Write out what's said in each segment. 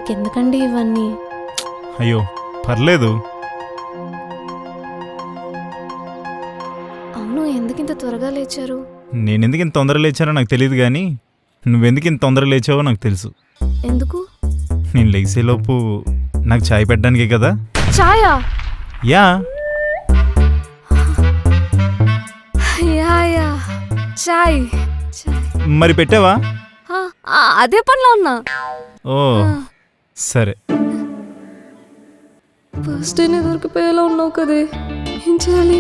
మీకెందుకండి ఇవన్నీ? అయ్యో పర్లేదు. అవును, ఎందుకు ఇంత త్వరగా లేచారు? నేనెందుకు ఇంత తొందర లేచానో నాకు తెలియదు, కానీ నువ్వెందుకు ఇంత తొందర లేచావో నాకు తెలుసు. ఎందుకు? నేను లేచేలోపు నాకు చాయ్ పెట్టడానికే కదా. చాయా? యా యా యా చాయ్. మరి పెట్టావా? అదే పనిలో ఉన్నా. ఓ సరే. ఫస్ట్ డేనే దొరికిపోయేలా ఉన్నావు కదే, ఏం చేయాలి?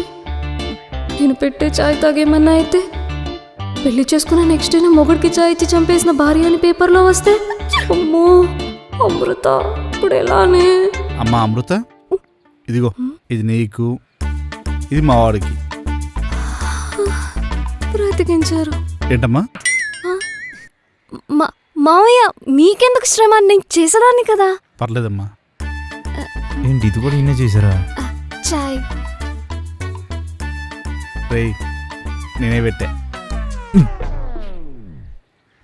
నేను పెట్టే చాయ్ తాగేమన్నా అయితే, పెళ్లి చేసుకున్న నెక్స్ట్ డేనే మొగుడికి చాయ్ ఇచ్చి చంపేసిన భార్య అని పేపర్లో వస్తే, అమ్మో అమృత ఇప్పుడు ఎలానే? అమ్మా అమృత, ఇదిగో ఇది నీకు, ఇది మా వాడికి. బ్రతికించారు. ఏంటమ్మా? మావయ్య మీకెందుకు శ్రమ? నేను చేసేదాన్ని కదా. పర్లేదమ్మా. ఏంటి ఇది కూడా ఇన్నే చేశారా? చాయ్ రేయ్, నేనే పెట్టా.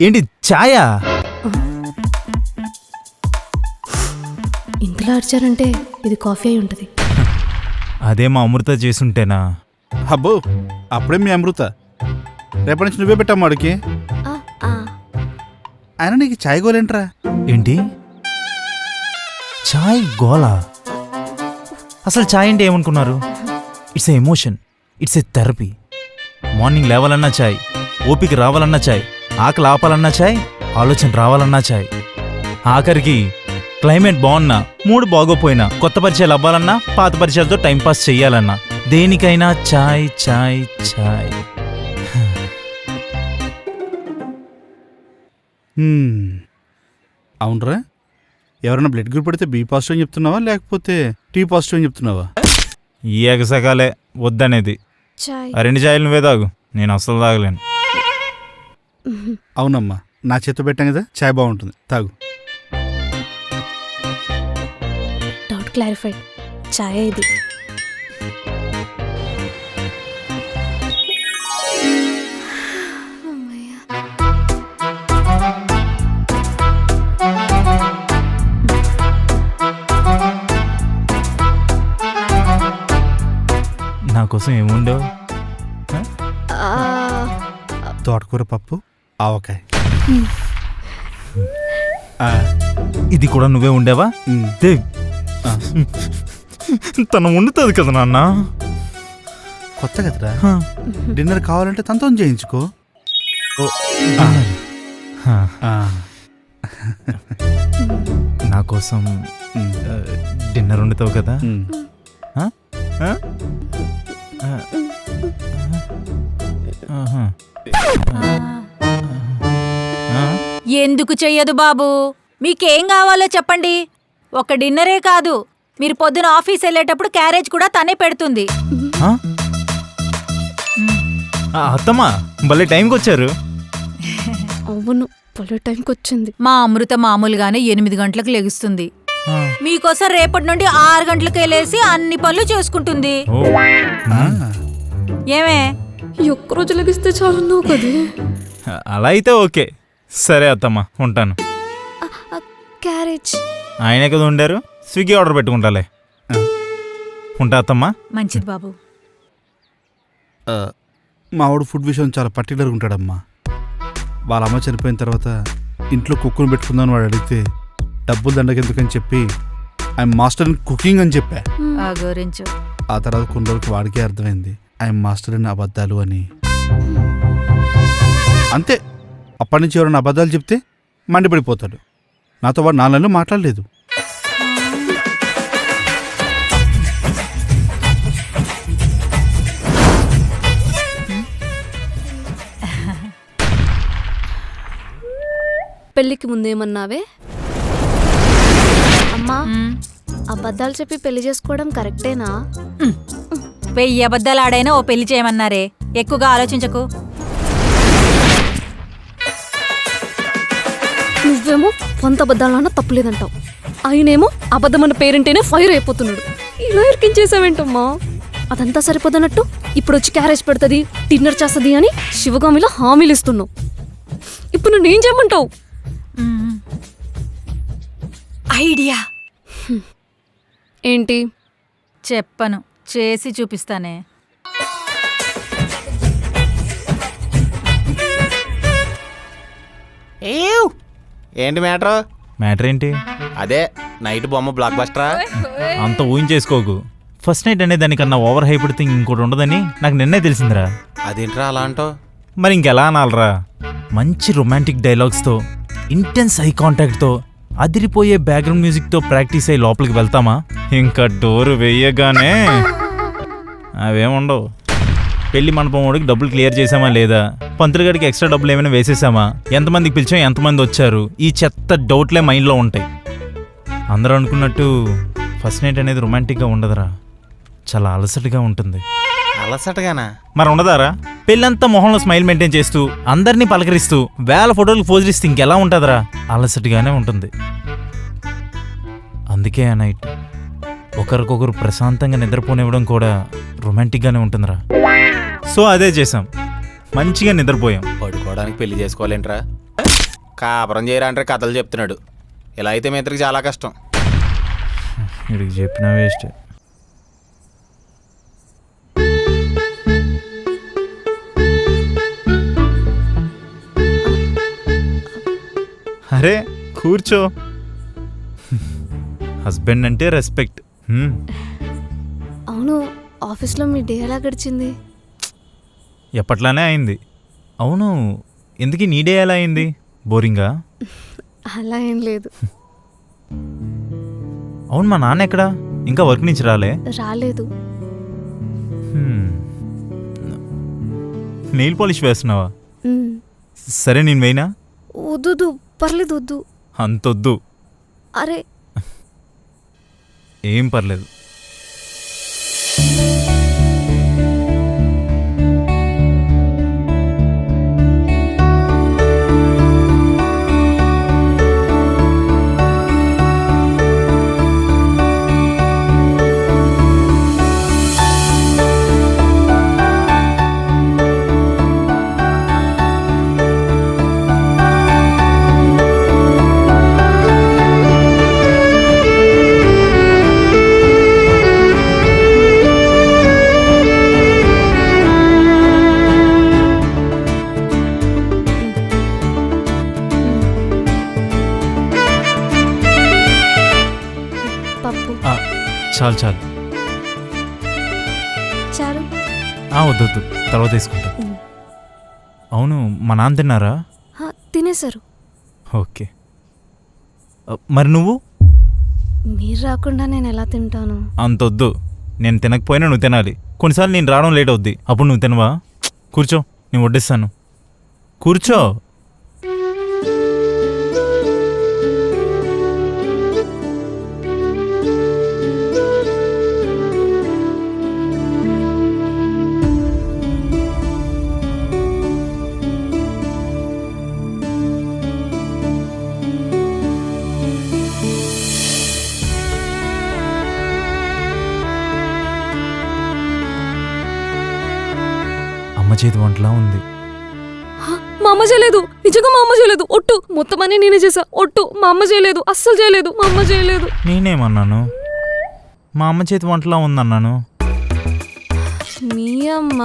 ఏంటి చాయా? ఇంతలో అరిచారంటే ఇది కాఫీ అయి ఉంటుంది. అదే మా అమృత చేసుంటేనా? అబ్బో, అప్పుడే మీ అమృత. రేపటి నుంచి నువ్వే పెట్టామ్మా వాడికి. ఆయన నీకు చాయ్ గోలేంట్రా? ఏంటి చాయ్ గోలా? అసలు చాయ్ అంటే ఏమనుకున్నారు? It's a emotion, it's a therapy. Morning లేవాలన్నా చాయ్, ఓపిక రావాలన్నా చాయ్, ఆకలి ఆపాలన్నా చాయ్, ఆలోచన రావాలన్నా చాయ్, ఆఖరికి క్లైమేట్ బాగున్నా, మూడు బాగోపోయినా, కొత్త పరిచయాలు అవ్వాలన్నా, పాత పరిచయాలతో టైంపాస్ చెయ్యాలన్నా, దేనికైనా చాయ్ చాయ్ చాయ్. అవునరా, ఎవరైనా బ్లడ్ గ్రూప్ పెడితే బి పాజిటివ్ అని చెప్తున్నావా, లేకపోతే టీ పాజిటివ్ అని చెప్తున్నావా? ఈ ఎగసకాలే వద్దనేది. చాయ్. ఆ 2 చాయలు నువ్వే తాగు, నేను అస్సలు తాగలేను. అవునమ్మా, నా చేతితో పెట్టాం కదా, చాయ్ బాగుంటుంది, తాగు. Doubt clarified. చాయ్ ఇది. నా కోసం ఏముండవు? తోటకూర పప్పు, ఆవకాయ. ఇది కూడా నువ్వే ఉండేవా? తను వండుతుంది కదా నాన్న. కొత్త కదరా, డిన్నర్ కావాలంటే తనతో చేయించుకో. నా కోసం డిన్నర్ వండుతావు కదా? ఎందుకు చెయ్యదు బాబు? మీకేం కావాలో చెప్పండి. ఒక డిన్నరే కాదు, మీరు పొద్దున ఆఫీస్ వెళ్ళేటప్పుడు క్యారేజ్ కూడా తనే పెడుతుంది. అత్తమ్మా భలే టైంకి వచ్చారు. అవును, భలే టైంకి వచ్చింది. మా అమృత మామూలుగానే 8 గంటలకు లెగుస్తుంది. మీకోసం రేపటి నుండి 6 గంటలకే లేసి అన్ని పనులు చేసుకుంటుంది. ఏమే, ఒక్కరోజు లెగిస్తే చాలన్నావు కదే. అలా అయితే ఓకే. సరే అత్తమ్మా, ఉంటాను. క్యారేజ్ ఆయనే కదా ఉండారు, స్విగ్గీ ఆర్డర్ పెట్టుకుంటాలే. ఉంటా అత్తమ్మా. మంచిది బాబు. మా వాడు ఫుడ్ విషయం చాలా పర్టికులర్గా ఉంటాడమ్మా. వాళ్ళ అమ్మ చనిపోయిన తర్వాత ఇంట్లో కుక్కును పెట్టుకుందామని వాడు అడిగితే డబ్బులు దండకెందుకని చెప్పి ఐఎమ్ మాస్టర్ ఇన్ కుకింగ్ అని చెప్పా. ఆ తర్వాత కొన్ని రోజులకు వాడికే అర్థమైంది ఐఎమ్ మాస్టర్ ఇన్ అబద్ధాలు అని. అంతే, అప్పటి నుంచి ఎవరైనా అబద్ధాలు చెప్తే మండిపడిపోతాడు. నాతో వాడు 4 నెలలు మాట్లాడలేదు. పెళ్ళికి ముందేమన్నావే? అమ్మా, అబద్ధాలు చెప్పి పెళ్లి చేసుకోవడం కరెక్టేనా? 1000 అబద్ధాలు ఆడైనా ఓ పెళ్లి చేయమన్నారే, ఎక్కువగా ఆలోచించకు. నువ్వేమో 100 అబద్ధాలన్నా తప్పులేదంటావు, ఆయనేమో అబద్ధమన్న పేరెంటేనే ఫైర్ అయిపోతున్నాడు. ఇలా ఇరికించేసావేంటమ్మా? అదంతా సరిపోదన్నట్టు ఇప్పుడు వచ్చి క్యారేజ్ పెడుతుంది, డిన్నర్ చేస్తుంది అని శివగామిలో హామీలు ఇస్తున్నావు. ఇప్పుడు నన్ను ఏం చేయమంటావు? ఐడియా ఏంటి? చెప్పను, చేసి చూపిస్తానే. ఏంటి మ్యాటర్? మ్యాటర్ ఏంటి? అదే నైట్ బొమ్మ బ్లాక్ బస్టరా? అంత ఊహించేసుకోకు. ఫస్ట్ నైట్ అనే దానికన్నా ఓవర్ హైప్డ్ థింగ్ ఇంకోటి ఉండదని నాకు నిన్నే తెలిసిందిరా. అదేంట్రా అలా అంటావు? మరి ఇంకెలా అనాలరా? మంచి రొమాంటిక్ డైలాగ్స్తో, ఇంటెన్స్ ఐ కాంటాక్ట్తో, అదిరిపోయే బ్యాక్గ్రౌండ్ మ్యూజిక్తో ప్రాక్టీస్ అయ్యి లోపలికి వెళ్తామా? ఇంకా డోరు వేయగానే అవేముండవు. పెళ్లి మండపం వాడికి డబ్బులు క్లియర్ చేసామా లేదా, పంతులు గడికి ఎక్స్ట్రా డబ్బులు ఏమైనా వేసేసామా, ఎంతమందికి పిలిచాం, ఎంతమంది వచ్చారు, ఈ చెత్త డౌట్లే మైండ్లో ఉంటాయి. అందరూ అనుకున్నట్టు ఫస్ట్ నైట్ అనేది రొమాంటిక్గా ఉండదురా, చాలా అలసటగా ఉంటుంది. అలసటగానా? మరి ఉండదారా? పెళ్ళంతా మొహంలో స్మైల్ మెయింటైన్ చేస్తూ, అందరినీ పలకరిస్తూ, వేల ఫోటోలకు పోజులు ఇస్తే ఇంకెలా ఉంటుందిరా? అలసటగానే ఉంటుంది. అందుకే ఆ నైట్ ఒకరికొకరు ప్రశాంతంగా నిద్రపోనివ్వడం కూడా రొమాంటిక్గానే ఉంటుందిరా. సో అదే చేసాం, మంచిగా నిద్రపోయాం. పడుకోవడానికి పెళ్లి చేసుకోవాలేంట్రా? కాపురం చేయరా అంటే కథలు చెప్తున్నాడు. ఇలా అయితే మీ ఇద్దరికి చాలా కష్టం. వీడికి చెప్పినా వేస్ట్. అరే కూర్చో. హస్బెండ్ అంటే రెస్పెక్ట్. అవును, ఆఫీస్లో మీ డే ఎలా గడిచింది? ఎప్పట్లానే అయింది. అవును, ఎందుకు నీ డే ఎలా అయింది? బోరింగా? అలా ఏం లేదు. అవును, మా నాన్న ఎక్కడా? ఇంకా వర్క్ నుంచి రాలేదు. నెయిల్ పాలిష్ వేస్తున్నావా? ఉమ్. సరే నేను వేయినా? వద్దు, పర్లేదు, వద్దు. అంతొద్దు. అరే ఏం పర్లేదు. పప్పు చాలు చాలు. చారు. వద్దొద్దు, తర్వాత తీసుకుంటా. అవును, మా నాన్న తిన్నారా? తినేశారు. ఓకే. మరి నువ్వు? మీరు రాకుండా నేను ఎలా తింటాను? అంతొద్దు, నేను తినకపోయినా నువ్వు తినాలి. కొన్నిసార్లు నేను రావడం లేట్ అవుద్ది, అప్పుడు నువ్వు తినవా? కూర్చో, నేను వడ్డిస్తాను. కూర్చో. అమ్మ చేతి వంటలా ఉంది. మా అమ్మ చేయలేదు, నిజంగా మా అమ్మ చేయలేదు. ఒట్టు, మొత్తం అన్నీ నేనే చేసా. ఒట్టు, మా అమ్మ చేయలేదు, అస్సలు చేయలేదు, మా అమ్మ చేయలేదు. నేనేమన్నాను? మా అమ్మ చేతి వంటలా ఉందన్నాను. మీ అమ్మ.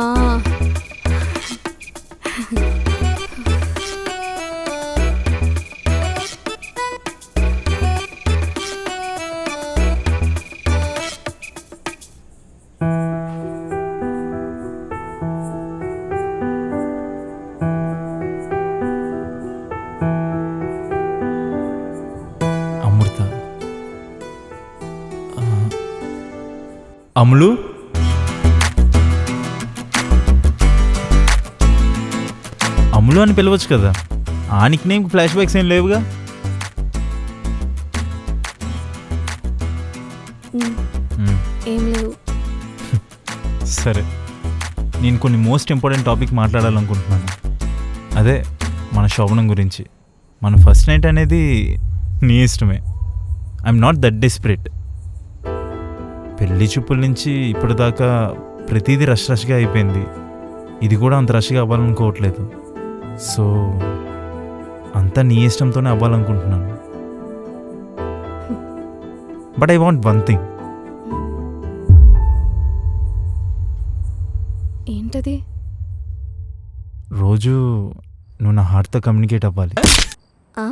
అమృత. అమ్ములు. అమ్ములు అని పిలవచ్చు కదా, ఆ నిక్ నేమ్కి ఫ్లాష్ బ్యాక్స్ ఏం లేవుగా? ఏం లేవు. సరే, నేను కొన్ని మోస్ట్ ఇంపార్టెంట్ టాపిక్ మాట్లాడాలనుకుంటున్నాను. అదే మన శోభనం గురించి. మన ఫస్ట్ నైట్ అనేది నీ ఇష్టమే. I'm not that desperate. పెళ్లి చూపుల నుంచి ఇప్పటిదాకా ప్రతిదీ రష్గా అయిపోయింది. ఇది కూడా అంత రష్గా అవ్వాలనుకోవట్లేదు. సో అంతా నీ ఇష్టంతోనే అవ్వాలనుకుంటున్నాను. But I want one thing. ఏంటది? రోజు నువ్వు నా హార్ట్తో కమ్యూనికేట్ అవ్వాలి. ఆ?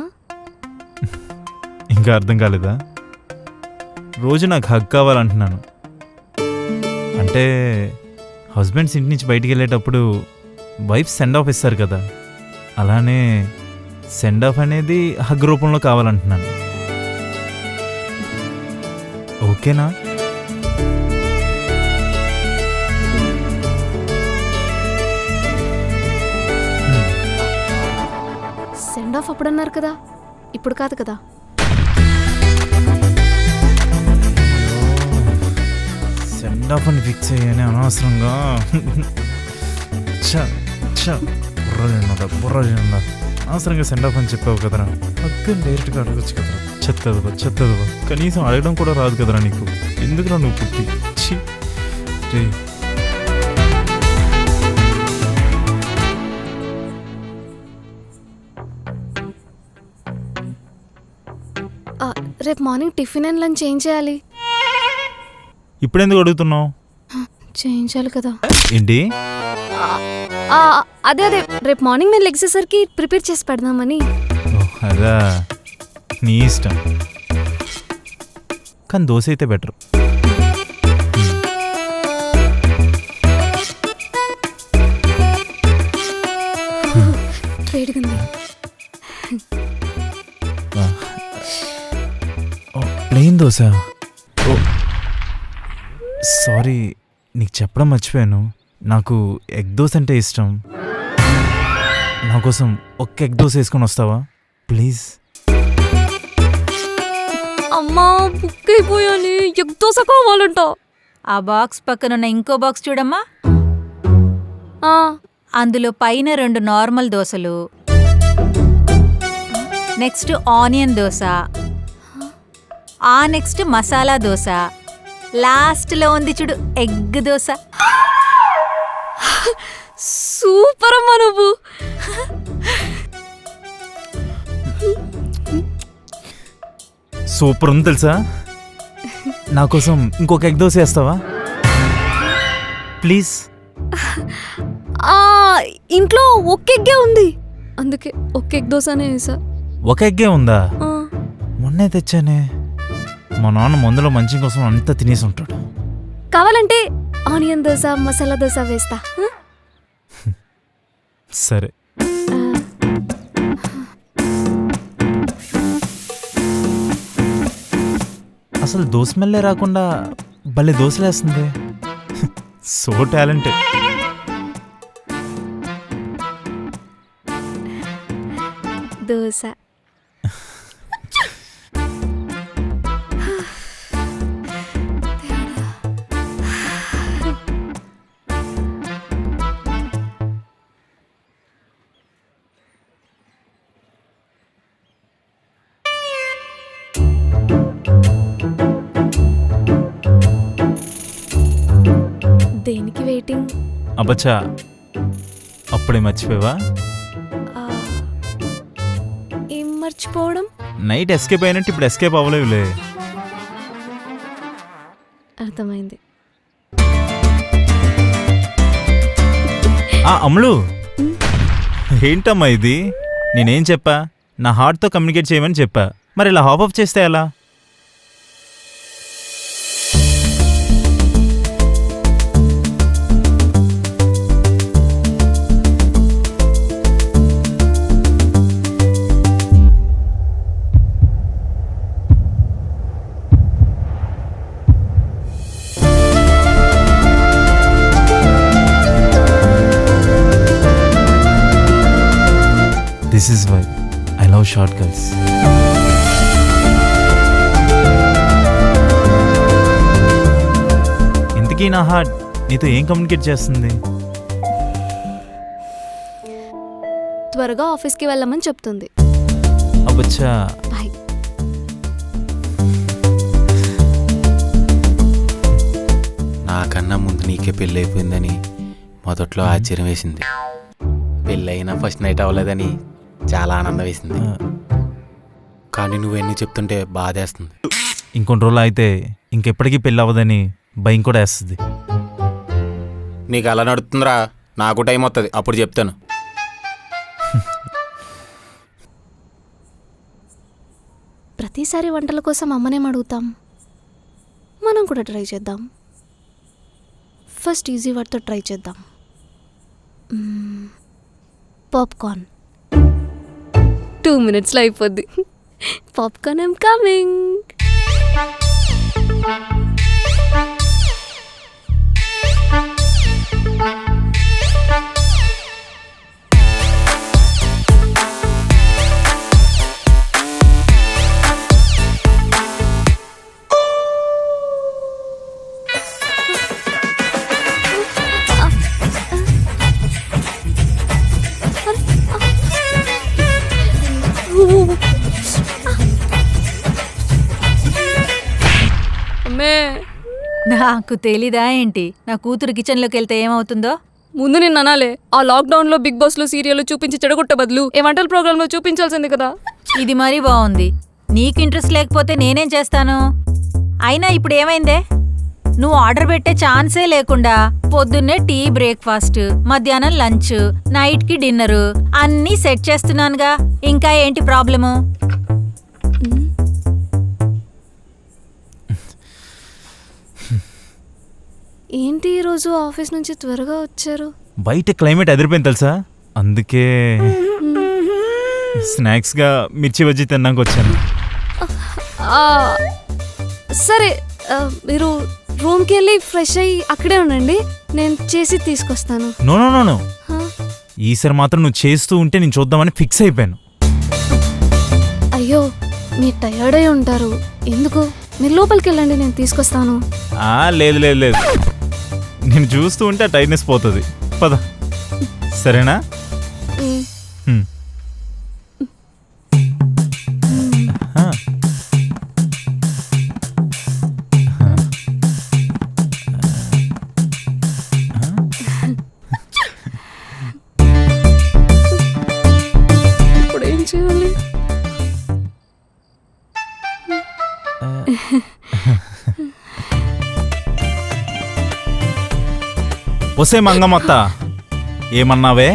ఇంకా అర్థం కాలేదా? రోజు నాకు హగ్ కావాలంటున్నాను. అంటే హస్బెండ్స్ ఇంటి నుంచి బయటికి వెళ్ళేటప్పుడు వైఫ్ సెండ్ ఆఫ్ ఇస్తారు కదా, అలానే సెండ్ ఆఫ్ అనేది హగ్ రూపంలో కావాలంటున్నాను. ఓకేనా? సెండ్ ఆఫ్ అప్పుడు అన్నారు కదా, ఇప్పుడు కాదు కదా. సెండ్ ఆఫ్ అని ఫిక్స్ అయ్యానే అనవసరంగా. బుర్ర అనవసరంగా సెండ్ ఆఫ్ అని చెప్పావు కదరా. అక్కడ డైరెక్ట్గా అడగచ్చు కదరా. చెత్తదవా కనీసం అడగడం కూడా రాదు కదరా నీకు. ఎందుకురా నువ్వు పుట్టి ఛీ రే. రేపు మార్నింగ్ టిఫిన్ అండ్ లంచ్ ఏం చేయాలి? ఇప్పుడెందుకు అడుగుతున్నావు? చేయించాలి కదా. ఏంటి? అదే రేపు మార్నింగ్ మేము లెగ్సేసరికి ప్రిపేర్ చేసి పెడదామని. అదా, నీ ఇష్టం. కానీ దోశ అయితే బెటర్. వేడిగుంది. ప్లెయిన్ దోశ. ఓ సారీ, నీకు చెప్పడం మర్చిపోయాను. నాకు ఎగ్ దోశ అంటే ఇష్టం. నా కోసం ఒక్క ఎగ్ దోశ వేసుకొని వస్తావా ప్లీజ్? అమ్మా బుక్ అయిపోయాలి. ఎగ్ దోశ కావాలంట. ఆ బాక్స్ పక్కనున్న ఇంకో బాక్స్ చూడమ్మా. అందులో పైన 2 నార్మల్ దోశలు, నెక్స్ట్ ఆనియన్ దోశ, ఆ నెక్స్ట్ మసాలా దోశ, లాస్ట్లో ఉంది చూడు ఎగ్ దోశ. సూపర్ అమ్మా నువ్వు. సూపర్ ఉంది తెలుసా. నా కోసం ఇంకొక ఎగ్ దోశ వేస్తావా ప్లీజ్? ఇంట్లో ఒక్క ఎగ్గే ఉంది, అందుకే ఒక్క ఎగ్ దోశనే వేసా. ఒక ఎగ్గే ఉందా? మొన్నే తెచ్చానే. మా నాన్న మందులో మంచి కోసం అంతా తినేసి ఉంటాడు. కావాలంటే ఆనియన్ దోశ మసాలా దోశ వేస్తా. సరే. అసలు దోశ స్మెల్లే రాకుండా భలే దోశలేస్తుంది. So talented. దోశ. దేనికి వెయిటింగ్? అబ్బచ్చా, అప్పుడే మర్చిపోయావా? ఏం మర్చిపోవడం? నైట్ ఎస్కేప్ అయినట్టు ఇప్పుడు ఎస్కేప్ అవ్వలేవులే. అర్థమైంది. అమ్ములు, ఏంటమ్మా ఇది? నేనేం చెప్పా? నా హార్ట్తో కమ్యూనికేట్ చేయమని చెప్పా. మరి ఇలా హాప్ అప్ చేస్తే ఎలా? This is why I love short girls. ఇంతకీ నా హార్ట్ నీతో ఏం కమ్యూనికేట్ చేస్తుంది? త్వరగా ఆఫీస్కి వెళ్ళమని చెప్తుంది. అబ్బచ్చా, బాయ్. నాకన్నా ముందు నీకే పెళ్ళి అయిపోయిందని మొదట్లో ఆశ్చర్యం వేసింది. పెళ్ళైనా ఫస్ట్ నైట్ అవ్వలేదని చాలా ఆనందం వేసింది. కానీ నువ్వెన్ని చెప్తుంటే బాధేస్తుంది. ఇంకొన్ని రోజులు అయితే ఇంకెప్పటికీ పెళ్ళి అవ్వదని భయం కూడా వేస్తుంది. నీకు అలా నడుతుందిరా, నాకు టైం వస్తుంది, అప్పుడు చెప్తాను. ప్రతిసారి వంటల కోసం అమ్మనేం అడుగుతాం, మనం కూడా ట్రై చేద్దాం. ఫస్ట్ ఈజీ వాటితో ట్రై చేద్దాం. పాప్కార్న్ 2 minutesలో అయిపోద్ది. Popcorn I'm coming. అమ్మే, నాకు తెలీదా ఏంటి నా కూతురు కిచెన్లోకి వెళ్తే ఏమవుతుందో? ముందు నేను అనాలే, ఆ లాక్డౌన్లో బిగ్ బాస్లో సీరియల్ చూపించి చెడగొట్టే బదులు ఏ వంటల ప్రోగ్రాంలో చూపించాల్సింది కదా. ఇది మరీ బాగుంది. నీకు ఇంట్రెస్ట్ లేకపోతే నేనేం చేస్తాను? అయినా ఇప్పుడు ఏమైందే? నువ్వు ఆర్డర్ పెట్టే ఛాన్సే లేకుండా పొద్దున్నే టీ బ్రేక్ఫాస్ట్, మధ్యాహ్నం లంచ్, నైట్కి డిన్నర్ అన్నీ సెట్ చేస్తున్నానుగా. ఇంకా ఏంటి ప్రాబ్లము? ఏంటి ఈరోజు ఆఫీస్ నుంచి త్వరగా వచ్చారు? బయట క్లైమేట్ అదిరిపోయింది తెలుసా, అందుకే స్నాక్స్గా మిర్చి బజ్జీ తిన్నాక వచ్చాను. సరే, మీరు రూమ్కి వెళ్ళి ఫ్రెష్ అయ్యి అక్కడే ఉండండి, నేను చేసి తీసుకొస్తాను. నో నో నో నో, ఈసారి మాత్రం నువ్వు చేస్తూ ఉంటే నేను చూద్దామని ఫిక్స్ అయిపోయాను. అయ్యో, మీరు టయర్డ్ అయి ఉంటారు, ఎందుకు మీరు లోపలికి వెళ్ళండి, నేను తీసుకొస్తాను. లేదు లేదు లేదు, నేను చూస్తూ ఉంటే ఆ టైర్నెస్ పోతుంది. పద, సరేనా? ఇప్పుడు ఏం చేయాలి? వసే మంగమ్మత్త, ఏమన్నావే?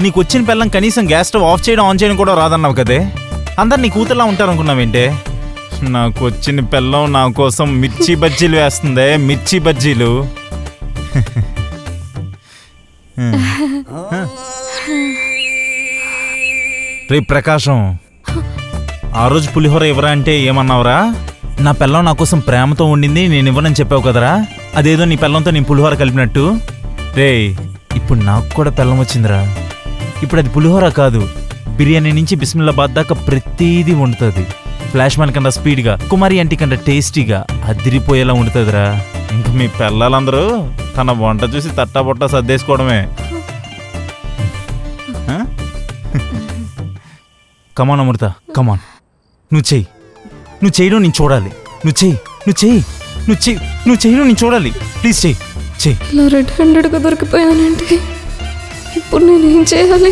నీకు వచ్చిన పిల్లం కనీసం గ్యాస్ స్టవ్ ఆఫ్ చేయడం ఆన్ చేయడం కూడా రాదన్నావు కదే. అందరు నీ కూతుర్లా ఉంటారనుకున్నావేంటే? నాకు వచ్చిన పిల్లం నా కోసం మిర్చి బజ్జీలు వేస్తుందే, మిర్చి బజ్జీలు. రే ప్రకాశం, ఆ రోజు పులిహోర ఇవ్వరా అంటే ఏమన్నావురా? నా పిల్లం నా కోసం ప్రేమతో ఉండింది, నేను ఇవ్వనని చెప్పావు కదరా. అదేదో నీ పిల్లంతో నేను పులిహోర కలిపినట్టు. రే, ఇప్పుడు నాకు కూడా పిల్లం వచ్చిందిరా. ఇప్పుడు అది పులిహోర కాదు, బిర్యానీ నుంచి బిస్మిల్లాబాద్ దాకా ప్రతిదీ వండుతుంది. ఫ్లాష్ మ్యాన్ కన్నా స్పీడ్గా, కుమారి ఆంటీ కన్నా టేస్టీగా, అదిరిపోయేలా వండుతుందిరా. ఇంక మీ పిల్లలందరూ తన వంట చూసి తట్టాబొట్టా సర్దేసుకోవడమే. కమాన్ అమృత, కమాన్, నువ్వు చెయ్యి. నువ్వు చేయడం నేను చూడాలి. నువ్వు చెయ్యి, నువ్వు చెయ్యి, నువ్వు చెయ్యి, నువ్వు చేయడం నేను చూడాలి. ప్లీజ్ చెయ్యి, చెయ్యి. ఇలా రెడ్ హ్యాండెడ్గా దొరికిపోయానంటే ఇప్పుడు నేను ఏం చేయాలి?